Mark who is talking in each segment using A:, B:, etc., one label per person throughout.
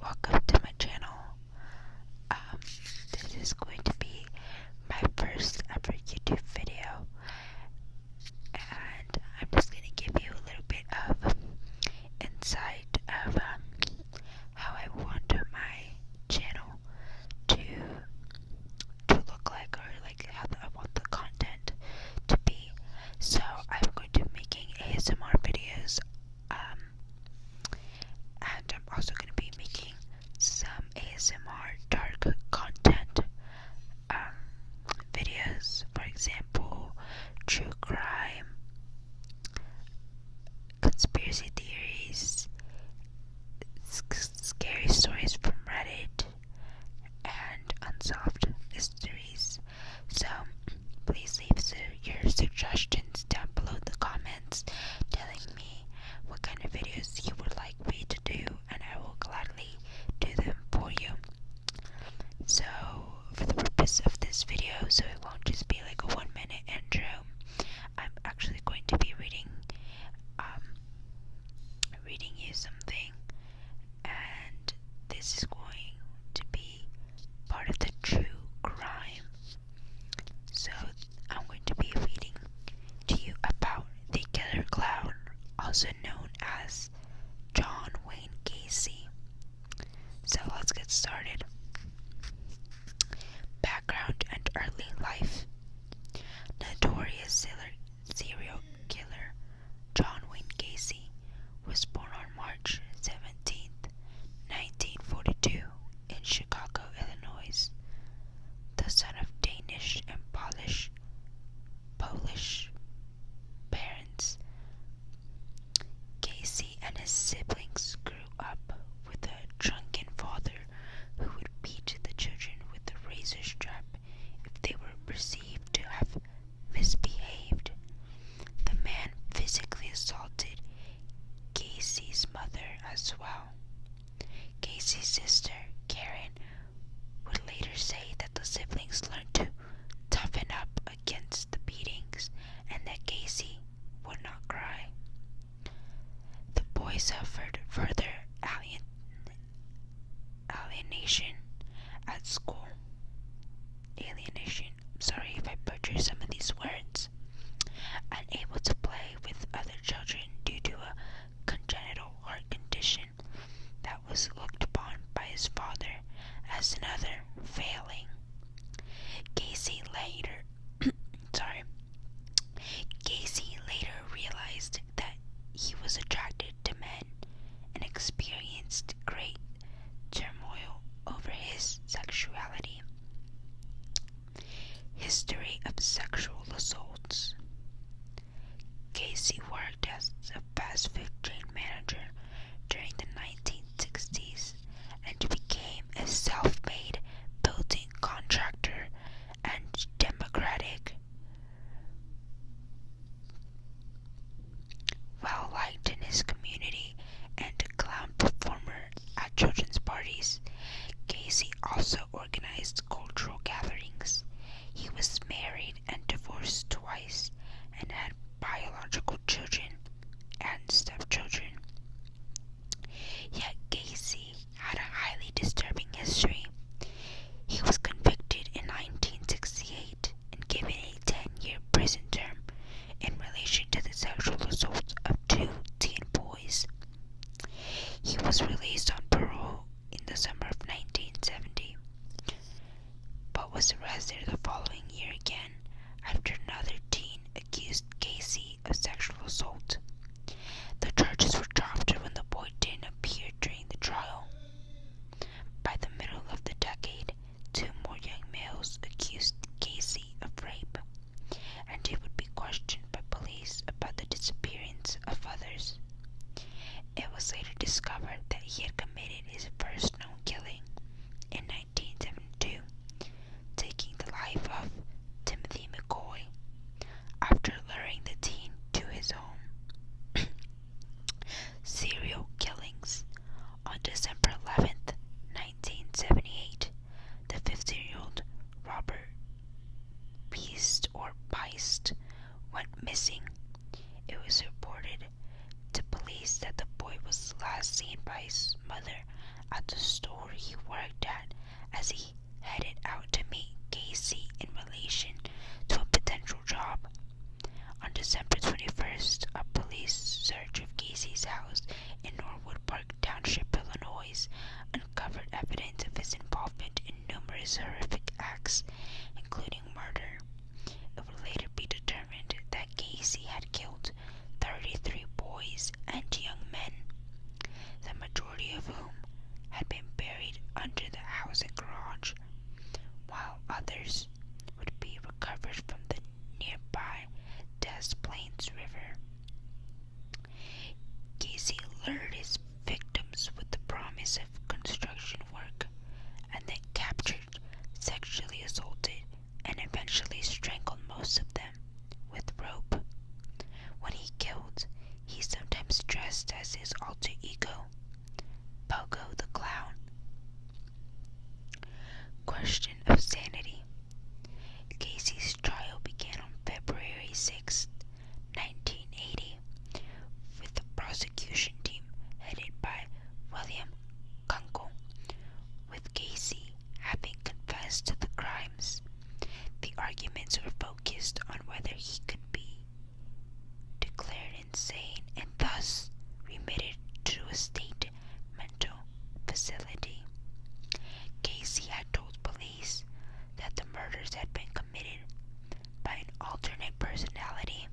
A: welcome to my channel. This is going to be my first ever YouTube video, and I'm just going to give you a little bit of insight of how I want my channel to look like, or like how I want the content to be. So I'm going to be making ASMR videos, and I'm also going to be making some ASMR dark content videos. For example, true crime, conspiracy theories, scary stories from Reddit, and unsolved mysteries. So please leave your suggestions down below in the comments, telling me what kind of videos you would like me to do, and I will gladly do them for you. So for the purpose of this video, so it won't just be like a 1-minute intro, I'm actually going to be reading you something, and this is going to be part of the true crime. So I'm going to be reading to you about the killer clown, also known as John Wayne Gacy. So let's get started. Background and early life. Notorious serial killer John Wayne Gacy was born on March 17th, 1942 in Chicago, Illinois. The son of Danish and Polish parents, Gacy and his siblings grew up with a drunken father who would beat the children with a razor strap if they were perceived to have misbehaved. The man physically assaulted Gacy's mother as well. Gacy's sister, Karen, would later say that the siblings learned to toughen up against the beatings and that Gacy would not cry. The boy suffered further alienation at school. I'm sorry if I butcher some of these words. Unable to play with other children due to a congenital heart condition that was looked upon by his father as another failing. Gacy later realized that he was attracted to men and experienced great turmoil over his sexuality. History of sexual assaults. Gacy worked as a fast food chain manager during the 1960s and became a self-made building contractor and Democratic, well-liked in his community, and a clown performer at children's parties. Gacy also organized cultural gatherings. He was married and divorced twice and had biological children and stepchildren. Yet Gacy had a highly disturbing history. He was convicted in 1968 and given a 10-year prison term in relation to the sexual assault of 2 teen boys. He was released on parole in the summer of 1970, but was arrested the following year again after another teen accused Gacy of sexual assault. The charges were dropped when the boy didn't appear during the trial. By the middle of the decade, 2 more young males accused Gacy of rape, and he would be questioned by police about the disappearance of others. It was later discovered that he had committed his first known killing in 1972, taking the life of Timothy McCoy after luring the teen to his home. Serial killings. On December 11th, 1978, the 15-year-old Robert Beist went missing. It was reported to police that the boy was last seen by his mother at the numerous horrific acts, including murder. It would later be determined that Gacy had killed 33 boys and young men, the majority of whom had been buried under the housing garage, while others would be recovered from the nearby Des Plaines River. Gacy lured his victims with the promise of construction work and then captured, sexually assaulted, and eventually strangled most of them with rope. When he killed, he sometimes dressed as his alter ego, Pogo the Clown. Question of sanity. Gacy's trial began on February 6, 1980, with the prosecution team headed by William Kunkel, with Gacy having confessed to the crimes. The arguments were focused on whether he could be declared insane and thus remitted to a state mental facility. Gacy had told police that the murders had been committed by an alternate personality,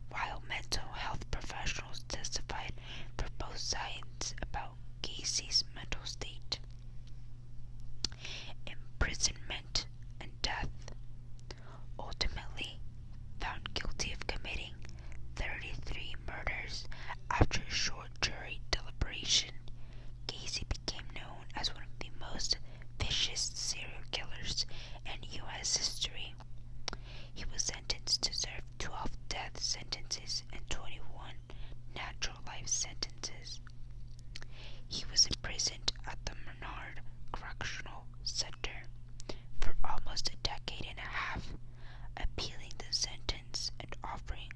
A: while mental health professionals testified for both sides about Gacy's mental state. Imprisonment and death. Ultimately found guilty of committing 33 murders after a short jury deliberation, Gacy became known as one of the most vicious serial killers in U.S. history. He was sentenced to serve 12 death sentences and 21 natural life sentences. He was imprisoned at the Menard Correctional Center for almost a decade and a half, appealing the sentence and offering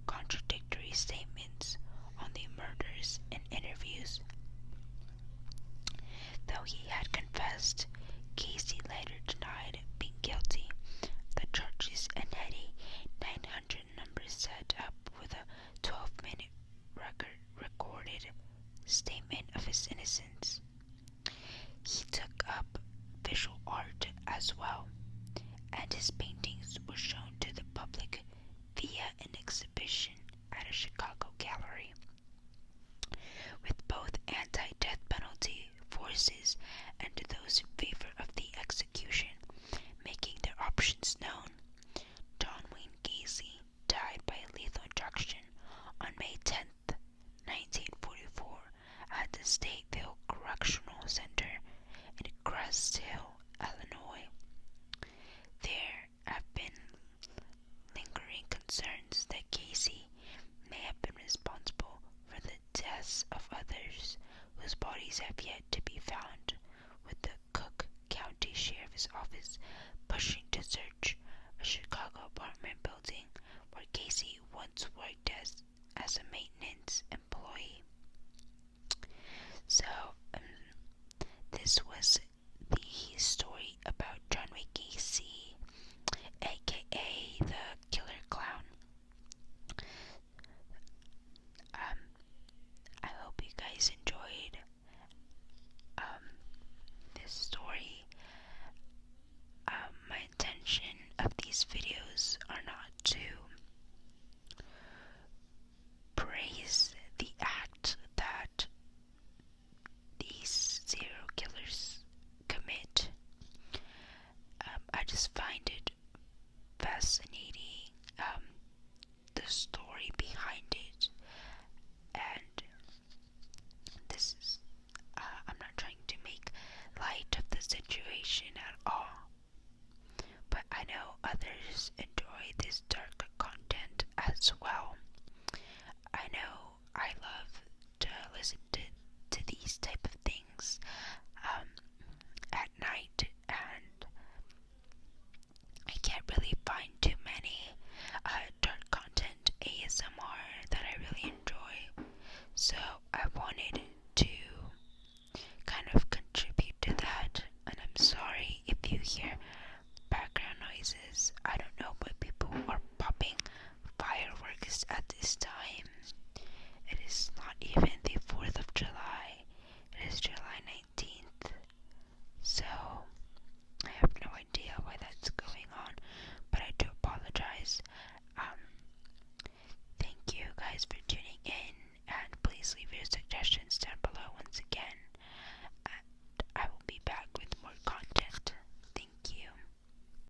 A: contradictory statements on the murders in interviews. Though he had confessed, Gacy later denied being guilty of the charges and had a 900 number set up with a 12-minute recorded statement of his innocence. He took up visual art as well, and his paintings were shown to the public via an exhibition at a Chicago gallery. With both anti-death penalty forces and those in favor of the execution making their options known, John Wayne Gacy died by lethal injection on May 10, 1944 at the Stateville Correctional Center in Crest Hill, Illinois. There have been lingering concerns that Gacy may have been responsible for the deaths of others whose bodies have yet to be found, with the Cook County Sheriff's Office pushing to search a Chicago apartment building where Gacy once worked as a maintenance employee. So, this was